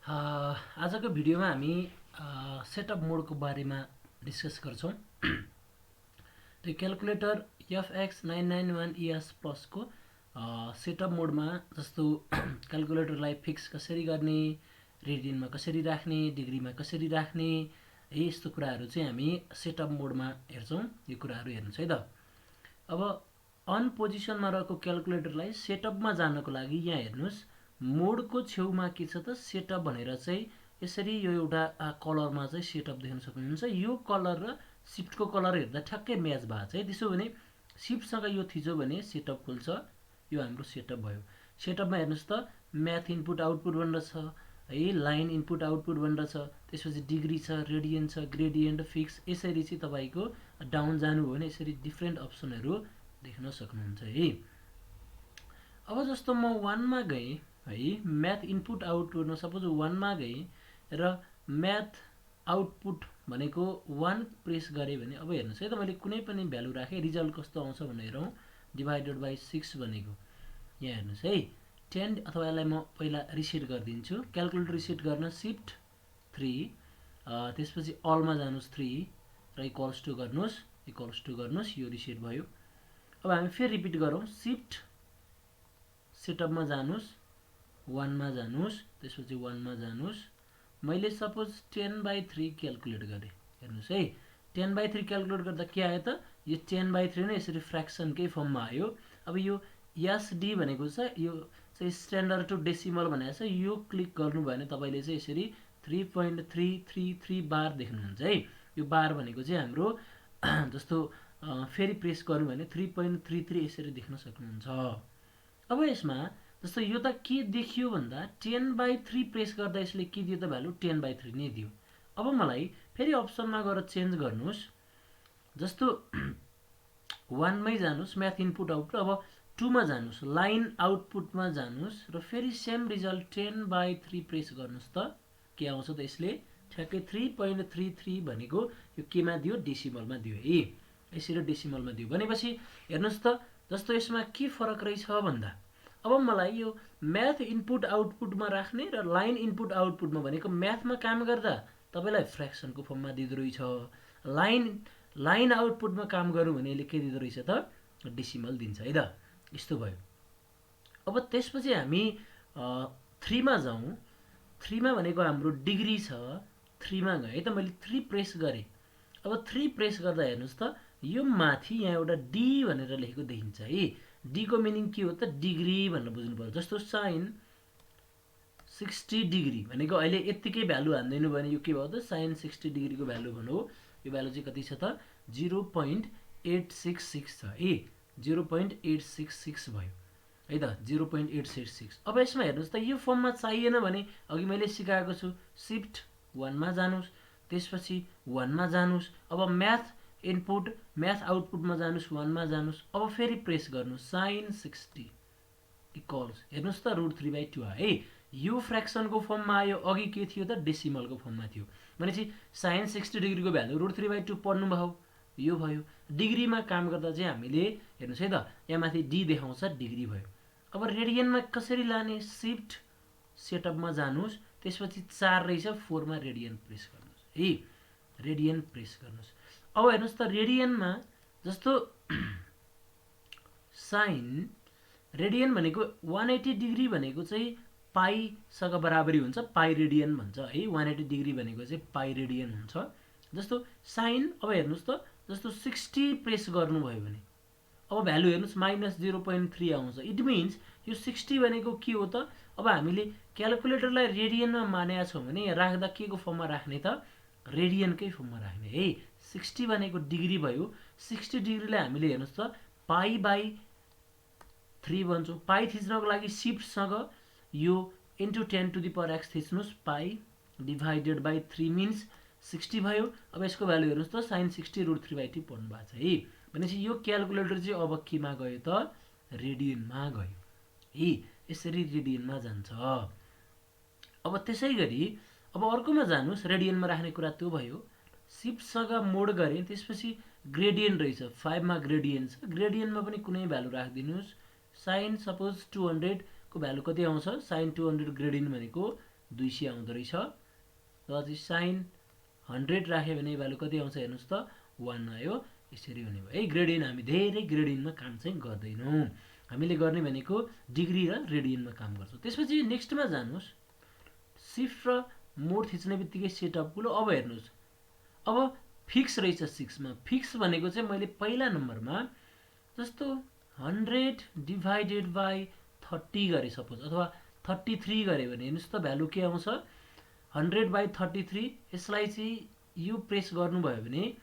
आजको भिडियोमा हामी सेटअप मोडको बारेमा डिस्कस गर्छौं। त्यो क्याल्कुलेटर FX991ES प्लसको सेटअप मोडमा जस्तो क्याल्कुलेटरलाई फिक्स कसरी गर्ने, रेडियनमा कसरी राख्ने, डिग्रीमा कसरी राख्ने, यस्तो कुराहरू चाहिँ हामी सेटअप मोडमा हेर्छौं। यो कुराहरू हेर्नुस् है त। अब अन पोजिसनमा रहेको क्याल्कुलेटरलाई सेटअपमा जानको लागि यहाँ हेर्नुस्, मोडको छेउमा के छ त सेटअप भनेर चाहिँ यसरी यो एउटा कलरमा चाहिँ सेटअप देख्न सक्नुहुन्छ। यो कलर र शिफ्टको कलर हेर्दा ठ्याक्कै म्याच भएको छ है। त्यसो भने शिफ्टसँग यो थिच्यो भने सेटअप खुल्छ। यो हाम्रो सेटअप भयो। सेटअपमा हेर्नुस् त म्याथ इनपुट आउटपुट भनेर छ है, लाइन इनपुट आउटपुट भनेर छ, त्यसपछि डिग्री छ, रेडियन छ, ग्रेडियन्ट, फिक्स। यसरी चाहिँ तपाईको डाउन जानु हो भने यसरी डिफ्रेन्ट अप्सनहरू देख्न सक्नुहुन्छ है। अब जस्तो म 1 मा गए है, म्याथ इनपुट आउटपुटमा सपोज 1 मा गए र म्याथ आउटपुट भनेको 1 प्रेस गरे भने अब हेर्नुस् है त, मैले कुनै पनि भ्यालु राखे रिजल्ट कस्तो आउँछ भनेर हेरौँ। डिभाइडेड बाइ 6 भनेको यहाँ हेर्नुस् है 10, अथवा यसलाई म पहिला रिसेट गरिदिन्छु। क्याल्कुलेटर रिसेट गर्न शिफ्ट 3, त्यसपछि अलमा जानुस् 3 र इक्वल्स टु गर्नुस्, यो रिसेट भयो। अब हामी फेरि रिपिट गरौँ, शिफ्ट सेटअपमा जानुस्, 1 मा जानुस्, त्यसपछि 1 मा जानुस्। मैले सपोज 10/3 क्याल्कुलेट गरे, हेर्नुस् है 10/3 क्याल्कुलेट गर्दा के आयो त, यो 10/3 नै यसरी फ्र्याक्सनकै फर्ममा आयो। अब यो एसडी भनेको छ, यो चाहिँ स्ट्यान्डर्ड टु डेसिमल भनेको छ। यो क्लिक गर्नु भयो भने तपाईले चाहिँ यसरी 3.333 बार देख्नुहुन्छ है। यो बार भनेको चाहिँ हाम्रो जस्तो फेरि प्रेस गर्नु भने 3.33 यसरी देख्न सक्नुहुन्छ। अब यसमा जस्तो यो त के देखियो भन्दा 10/3 प्रेस गर्दा यसले के दियो त भ्यालु 10/3 नै दियो। अब मलाई फेरि अप्सनमा गएर चेन्ज गर्नुस्, जस्तो 1 मै जानुस् म्याथ इनपुट आउटपुट, अब 2 मा जानुस् लाइन आउटपुटमा जानुस् र फेरि सेम रिजल्ट 10/3 प्रेस गर्नुस् त के आउँछ त, यसले ठ्याक्कै 3.33 भनेको यो केमा दियो, डेसिमलमा दियो है। यसरी डेसिमलमा दियो भनेपछि हेर्नुस् त, जस्तो यसमा के फरक रहेछ भन्दा अब मलाई यो म्याथ इनपुट आउटपुटमा राख्ने र लाइन इनपुट आउटपुटमा भनेको म्याथमा काम गर्दा तपाईलाई फ्र्याक्सनको फर्ममा दिँदो रहेछ, लाइन आउटपुटमा काम गरौँ भने यसले के दिँदो रहेछ त, डेसिमल दिन्छ है त। यस्तो भयो। अब त्यसपछि हामी 3 मा जाउँ। 3 मा भनेको हाम्रो डिग्री छ, 3 मा गए त मैले 3 प्रेस गरे। अब 3 प्रेस गर्दा हेर्नुस् त यो माथि यहाँ एउटा डी भनेर लेखेको देखिन्छ है। डी को मिनिङ के हो त, डिग्री भनेर बुझ्नु पर्छ। जस्तो साइन 60 डिग्री भनेको अहिले यतिकै भ्यालु हान्दिनु भने यो के भयो त, साइन 60 डिग्री को भ्यालु भन्नु। यो भ्यालु चाहिँ कति छ त, 0.866 छ है, 0.866 भयो है त, 0.866। अब यसमा हेर्नुस् त यो फर्ममा चाहिएन भने अघि मैले सिकाएको छु, शिफ्ट 1 मा जानुस्, त्यसपछि 1 मा जानुस्। अब म्याथ इनपुट म्याथ आउटपुटमा जानुस्, 1 मा जानुस्। अब फेरि प्रेस गर्नुस् साइन 60 इक्वल्स, हेर्नुस् त √3/2 है। यो फ्र्याक्सनको फर्ममा आयो, अघि के थियो त, डेसिमलको फर्ममा थियो भनेपछि साइन 60 डिग्रीको भ्यालु √3/2 पढ्नु भयो, यो भयो। डिग्रीमा काम गर्दा चाहिँ हामीले हेर्नुस् है त, यहाँ माथि डी देखाउँछ, डिग्री भयो। अब रेडियनमा कसरी लाने, शिफ्ट सेटअपमा जानुस्, त्यसपछि 4 रहेछ 4 मा रेडियन प्रेस गर्नुस् है, रेडियन प्रेस गर्नुस्। अब हेर्नुस् त रेडियनमा जस्तो साइन रेडियन भनेको 180 डिग्री भनेको चाहिँ पाइसँग बराबरी हुन्छ, पाइ रेडियन भन्छ है। 180 डिग्री भनेको चाहिँ पाइ रेडियन हुन्छ। जस्तो साइन अब हेर्नुस् त, जस्तो 60 प्रेस गर्नुभयो भने अब भ्यालु हेर्नुस् -0.3 आउँछ। इट मिन्स यो 60 भनेको के हो त, अब हामीले क्याल्कुलेटरलाई रेडियनमा मानेका छौँ भने यहाँ राख्दा के को फर्ममा राख्ने त, रेडियनकै फर्ममा राख्ने है। 60 भनेको डिग्री भयो, 60 डिग्रीलाई हामीले हेर्नुस् त पाइ/3 भन्छौँ। पाइ थिच्नको लागि शिफ्टसँग यो इन्टु 10⁻x थिच्नुस्, पाइ डिभाइडेड बाइ 3 मिन्स 60 भयो। अब यसको भ्यालु हेर्नुस् त साइन 60 √3/2 पढ्नु भएको छ है। भनेपछि यो क्याल्कुलेटर चाहिँ अब केमा गयो त, रेडियनमा गयो है। यसरी रेडियनमा जान्छ। अब त्यसै गरी अब अर्कोमा जानुस्, रेडियनमा राख्ने कुरा त्यो भयो। शिफ्टसँग मोड गरे, त्यसपछि ग्रेडियन्ट रहेछ, 5 मा ग्रेडियन्ट छ, ग्रेडियन्टमा पनि कुनै भ्यालु राखिदिनुस्। साइन सपोज 200 को भ्यालु कति आउँछ, साइन 200 ग्रेडियन्ट भनेको 200 आउँदो रहेछ। र चाहिँ साइन 100 राख्यो भने भ्यालु कति आउँछ हेर्नुहोस् त 1 आयो। यसरी हुने भयो है। ग्रेडियन हामी धेरै ग्रेडियनमा काम चाहिँ गर्दैनौँ, हामीले गर्ने भनेको डिग्री र रेडियनमा काम गर्छौँ। त्यसपछि नेक्स्टमा जानुहोस्, सिफ्ट र मोड थिच्ने बित्तिकै सेटअपको। ल अब हेर्नुहोस्, अब फिक्स रहेछ 6 मा। फिक्स भनेको चाहिँ मैले पहिला नम्बरमा जस्तो 100 डिभाइडेड बाई 30 गरे सपोज, अथवा 33 गरे भने हेर्नुहोस् त भ्यालु के आउँछ 100/33। यसलाई चाहिँ यो प्रेस गर्नुभयो भने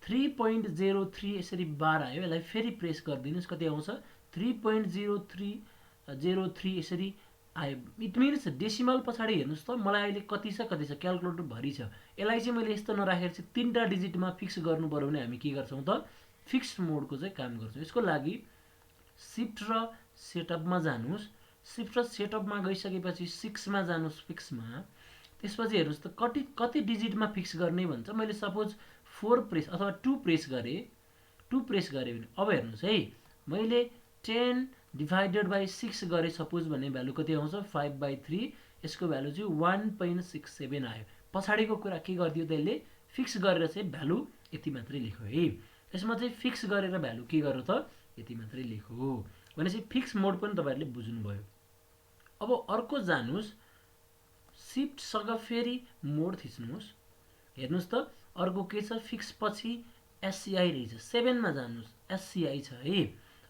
3.03 यसरी बार आयो। यसलाई फेरि प्रेस गरिदिनुहोस्, कति आउँछ 3.0303 यसरी आयो। इट मिन्स डेसिमल पछाडि हेर्नुहोस् त मलाई अहिले कति छ क्यालकुलेटर भरि छ। यसलाई चाहिँ मैले यस्तो नराखेर चाहिँ 3टा डिजिटमा फिक्स गर्नु पर्यो भने हामी के गर्छौँ त फिक्स्ड मोडको चाहिँ काम गर्छौँ। यसको लागि सिफ्ट र सेटअपमा जानुहोस्। सिफ्ट र सेटअपमा गइसकेपछि 6 मा जानुहोस् फिक्समा। त्यसपछि हेर्नुहोस् त कति डिजिटमा फिक्स गर्ने भन्छ। मैले सपोज 4 प्रेस अथवा 2 प्रेस गरेँ, 2 प्रेस गरेँ भने अब हेर्नुहोस् है, मैले 10 डिभाइडेड बाई 6 गरेँ सपोज भने भ्यालु कति आउँछ 5/3। यसको भ्यालु चाहिँ 1.67 आयो। पछाडिको कुरा के गरिदियो त्यसले फिक्स गरेर चाहिँ भ्यालु यति मात्रै लेख्यो है। यसमा चाहिँ फिक्स गरेर भ्यालु के गर्यो त यति मात्रै लेख्यो भनेपछि फिक्स मोड पनि तपाईहरुले बुझ्नुभयो। अब अर्को जानुस्, शिफ्टसँग फेरि मोड थिच्नुस्। हेर्नुस् त अर्को के छ, फिक्स पछि एससीआई रहेछ। 7 मा जानुस्, एससीआई छ है।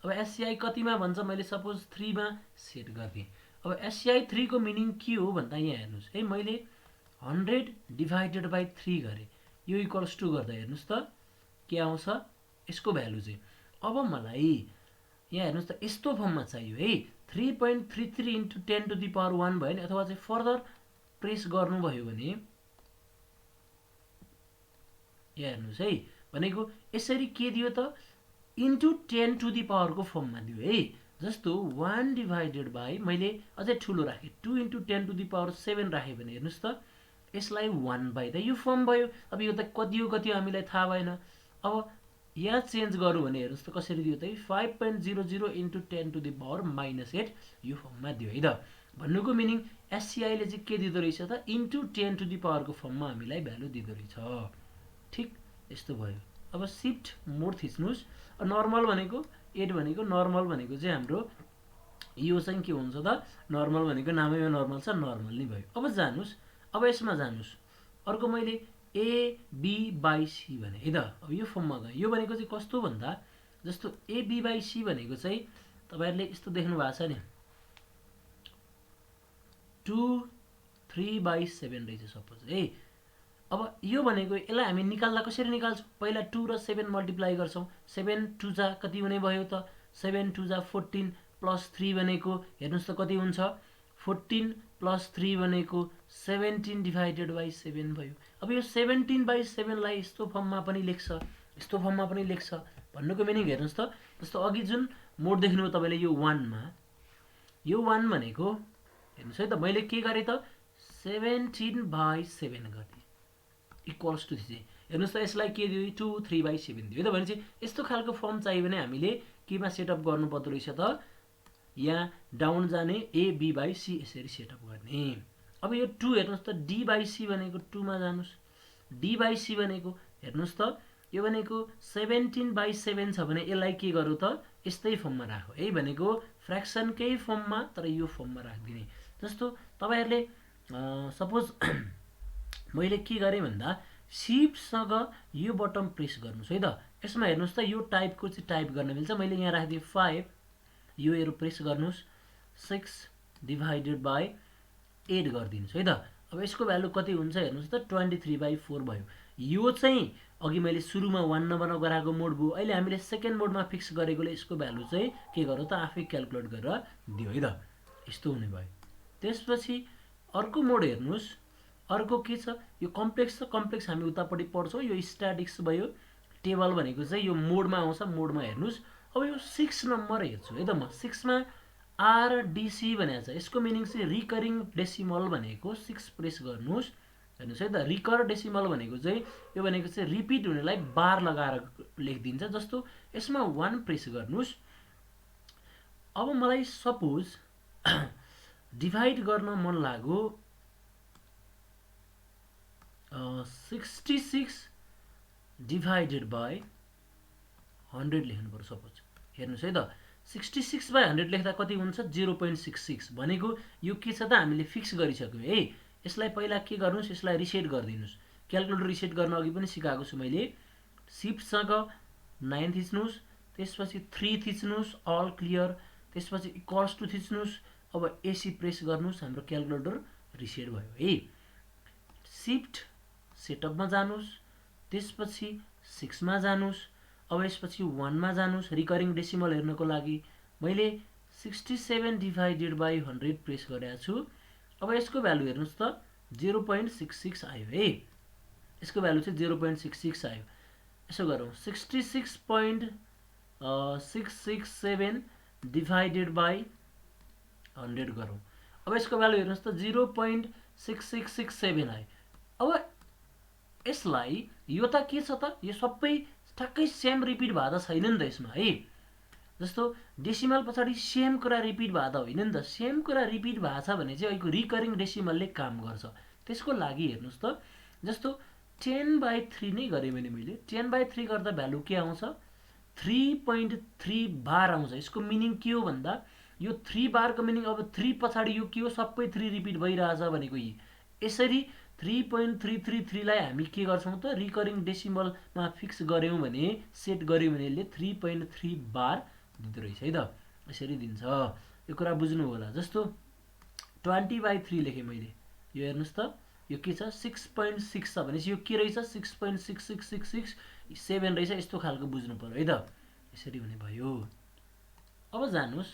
अब एससीआई कतिमा भन्छ, मैले सपोज 3 मा सेट गर्दिए। अब एससीआई 3 को मिनिङ के हो भन्दा यहाँ हेर्नुस् है, मैले 100 डिभाइडेड बाई 3 गरे, यो इक्वल्स टु गर्दा हेर्नुस् त के आउँछ यसको भ्यालु चाहिँ। अब मलाई यहाँ हेर्नुस् त यस्तो फर्ममा चाहियो है, 3.33 इन्टु 10 टु द पावर 1 भयो नि, अथवा चाहिँ फर्दर प्रेस गर्नुभयो भने यहाँ हेर्नुस् है, भनेको यसरी के दियो त इन्टु 10 टु द पावर को फर्ममा दियो है। जस्तो 1 डिभाइडेड बाई, मैले अझै ठुलो राखेँ 2 इन्टु 10 टु द पावर 7 राखेँ भने हेर्नुस् त यसलाई 1 बाई त यो फर्म भयो। अब यो त कति हो हामीलाई थाहा भएन। अब यहाँ चेन्ज गरौँ भने हेर्नुस् त कसरी दियो त 5.00 इन्टु 10 टु द पावर -8 यो फर्ममा दियो है त। भन्नुको मिनिङ एससीआई ले चाहिँ के दिँदो रहेछ त इन्टु 10 टु द पावर को फर्ममा हामीलाई भ्यालु दिँदो रहेछ। ठीक यस्तो भयो। अब शिफ्ट मोड थिच्नुस्। नर्मल भनेको 8 भनेको नर्मल भनेको चाहिँ हाम्रो यो चाहिँ के हुन्छ त, नर्मल भनेको नामैमा नर्मल छ, नर्मल नै भयो। अब जानुस्, अब यसमा जानुस्, अर्को मैले ए बी बाई सी भने है त। अब यो फर्ममा गएँ। यो भनेको चाहिँ कस्तो भन्दा जस्तो ए बी बाई सी भनेको चाहिँ तपाईहरुले यस्तो देख्नु भएको छ नि, 2 3/7 रहेछ सपोज है। अब यो भनेको यसलाई हामी निकाल्दा कसरी निकाल्छौँ, पहिला 2 र 7 मल्टिप्लाई गर्छौँ। 7 2 जा कति हुने भयो त 7 2 जा 14 प्लस 3 भनेको हेर्नुस् त कति हुन्छ 14 प्लस 3 भनेको 17 डिभाइडेड बाई 7 भयो। अब यो 17/7 लाई यस्तो फर्ममा पनि लेख्छ, यस्तो फर्ममा पनि लेख्छ। भन्नुको मिनिङ हेर्नुस् त जस्तो अघि जुन मोड देख्नुभयो तपाईले यो 1 मा, यो 1 भनेको हेर्नुस् है त मैले के गरे त 17/7 गर्दिए इक्वल्स टु थिचे। हेर्नुस् त यसलाई के दियो 2 3/7 दियो है त। भनेपछि यस्तो खालको फर्म चाहियो भने हामीले केमा सेटअप गर्नु पर्दो रहेछ त, यहाँ डाउन जाने ए बी बाई सी यसरी सेटअप गर्ने। अब यो 2 हेर्नुस् त डी बाई सी भनेको 2 मा जानुस्, डी बाई सी भनेको हेर्नुस् त यो भनेको 17/7 छ भने यसलाई के गरौँ त यस्तै फर्ममा राखौ है, भनेको फ्र्याक्सनकै फर्ममा तर यो फर्ममा राख्दिने। जस्तो तपाईहरुले सपोज मैले के गरेँ भन्दा शिफ्टसँग यो बटन प्रेस गर्नुस् है त। यसमा हेर्नुस् त यो टाइपको चाहिँ टाइप गर्न मिल्छ। मैले यहाँ राखिदिएँ 5, यो एरो प्रेस गर्नुस्, 6 डिभाइडेड बाई 8 गरिदिनुस् है त। अब यसको भ्यालु कति हुन्छ हेर्नुस् त 23/4 भयो। यो चाहिँ अघि मैले सुरुमा 1 नम्बरमा गराएको मोड भयो। अहिले हामीले सेकेन्ड मोडमा फिक्स गरेकोले यसको भ्यालु चाहिँ के गर्यो त आफै क्याल्कुलेट गरेर दियो है त। यस्तो हुने भयो। त्यसपछि अर्को मोड हेर्नुस्, अर्को के छ, यो कम्प्लेक्स छ। कम्प्लेक्स हामी उतापट्टि पढ्छौँ। यो स्ट्याटिक्स भयो। टेबल भनेको चाहिँ यो मोडमा आउँछ, मोडमा हेर्नुस्। अब यो 6 नम्बर हेर्छु है त म। 6 मा आरडीसी भनेको छ, यसको मिनिङ चाहिँ रिकरिङ डेसिमल भनेको 6 प्रेस गर्नुस्। हेर्नुस् है त, रिकर डेसिमल भनेको चाहिँ यो भनेको चाहिँ रिपिट हुनेलाई बार लगाएर लेखिदिन्छ। जस्तो यसमा 1 प्रेस गर्नुस्। अब मलाई सपोज डिभाइड गर्न मन लाग्यो 66 डिभाइडेड बाई 100 लेख्नु पर्यो सपोज। हेर्नुहोस् है त 66/100 लेख्दा कति हुन्छ 0.66 भनेको यो के छ त हामीले फिक्स गरिसक्यौँ है। यसलाई पहिला के गर्नुहोस् यसलाई रिसेट गरिदिनुहोस्। क्याल्कुलेटर रिसेट गर्न अघि पनि सिकाएको छु मैले। सिफ्टसँग 9 थिच्नुहोस्, त्यसपछि 3 थिच्नुहोस् अल क्लियर, त्यसपछि इक्वल्स टु थिच्नुहोस्। अब एसी प्रेस गर्नुहोस् हाम्रो क्याल्कुलेटर रिसेट भयो है। सिफ्ट सेटअपमा जानुहोस्, त्यसपछि 6 मा जानुहोस्। अब यसपछि 1 मा जानुहोस् रिकरिङ डेसिमल हेर्नको लागि। मैले 67 डिभाइडेड बाई 100 प्रेस गरेको छु। अब यसको भ्यालु हेर्नुहोस् त 0.66 आयो है। यसको भ्यालु चाहिँ 0.66 आयो। यसो गरौँ 66.667 डिभाइडेड बाई 100 गरौँ। अब यसको भ्यालु हेर्नुहोस् त 0.6667 आयो। अब यसलाई यो त के छ त यो सबै ठ्याक्कै सेम रिपिट भए त छैन नि त यसमा है। जस्तो डेसिमल पछाडि सेम कुरा रिपिट भए त होइन नि त। सेम कुरा रिपिट भएको छ भने चाहिँ अहिलेको रिकरिङ डेसिमलले काम गर्छ। त्यसको लागि हेर्नुहोस् त जस्तो 10/3 नै गरेँ भने मैले 10/3 गर्दा भ्यालु के आउँछ 3.3 बार आउँछ। यसको मिनिङ के हो भन्दा यो 3 बारको मिनिङ अब 3 पछाडि यो के हो सबै 3 रिपिट भइरहेछ भनेको यी। यसरी 3.333 लाई हामी के गर्छौं त रिकरिङ डेसिमलमा फिक्स गर्यौं भने सेट गर्यौं भने यसले 3.3 बार दिँदो रहेछ है त। यसरी दिन्छ। यो कुरा बुझ्नु होला। जस्तो 20/3 लेखेँ मैले। यो हेर्नुस् त यो के छ 6.6 छ भनेपछि यो के रहेछ 6.66667 रहेछ। यस्तो खालको बुझ्नु पर्यो है त। यसरी हुने भयो। अब जानुस्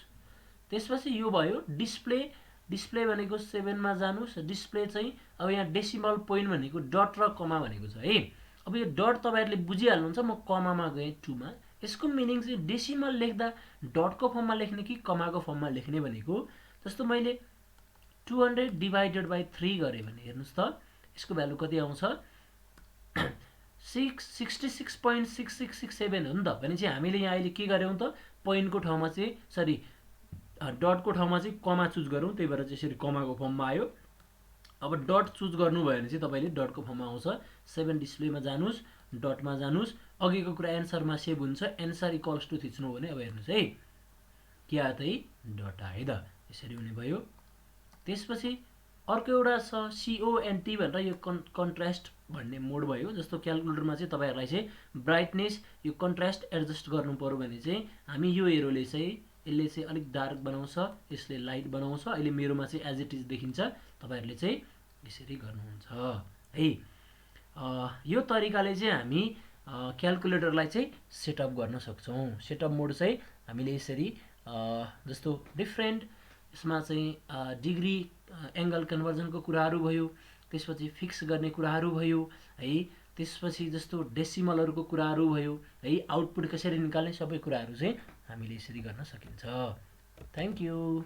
त्यसपछि यो भयो डिस्प्ले। डिस्प्ले भनेको 7 मा जानुस्। डिस्प्ले चाहिँ अब यहाँ डेसिमल पोइन्ट भनेको डट र कमा भनेको छ है। अब यो डट तपाईहरुले बुझिहाल्नुहुन्छ। म कमामा गए 2 मा। यसको मिनिङ चाहिँ डेसिमल लेख्दा डटको फर्ममा लेख्ने कि कमाको फर्ममा लेख्ने भनेको। जस्तो मैले 200 डिभाइडेड बाइ 3 गरे भने हेर्नुस् त यसको भ्यालु कति आउँछ 66.6667 हो नि त। भने चाहिँ हामीले यहाँ अहिले के गर्यौं त पोइन्टको ठाउँमा चाहिँ सरी डटको ठाउँमा चाहिँ कमा चुज गरौँ। त्यही भएर चाहिँ यसरी कमाको फर्ममा आयो। अब डट चुज गर्नु भयो भने चाहिँ तपाईले डटको फर्ममा आउँछ। 7 डिस्प्लेमा जानुस्, डटमा जानुस्। अघिको कुरा एन्सरमा सेभ हुन्छ। एन्सर इक्वल्स टु थिच्नु भने अब हेर्नुस् है के आयो त डट आयो त। यसरी हुने भयो। त्यसपछि अर्को एउटा छ CONT भनेर यो कन्ट्रास्ट भन्ने मोड भयो। जस्तो क्याल्कुलेटरमा चाहिँ तपाईहरुलाई चाहिँ ब्राइटनेस यो कन्ट्रास्ट एडजस्ट गर्नु पर्यो भने चाहिँ हामी यो एरोले चाहिँ यसले चाहिँ अलिक डार्क बनाउँछ, यसले लाइट बनाउँछ। अहिले मेरोमा चाहिँ एज इट इज देखिन्छ। तपाईहरुले चाहिँ यसरी गर्नुहुन्छ है। यो तरिकाले चाहिँ हामी क्याल्कुलेटरलाई चाहिँ सेटअप गर्न सक्छौं। सेटअप मोड चाहिँ हामीले यसरी जस्तो डिफरेन्ट यसमा चाहिँ डिग्री एंगल कन्भर्जनको कुराहरु भयो। त्यसपछि फिक्स गर्ने कुराहरु भयो है। त्यसपछि जस्तो डेसिमलहरुको कुराहरु भयो है। आउटपुट कसरी निकाल्ने सबै कुराहरु चाहिँ हामीले यसरी गर्न सकिन्छ। Thank you.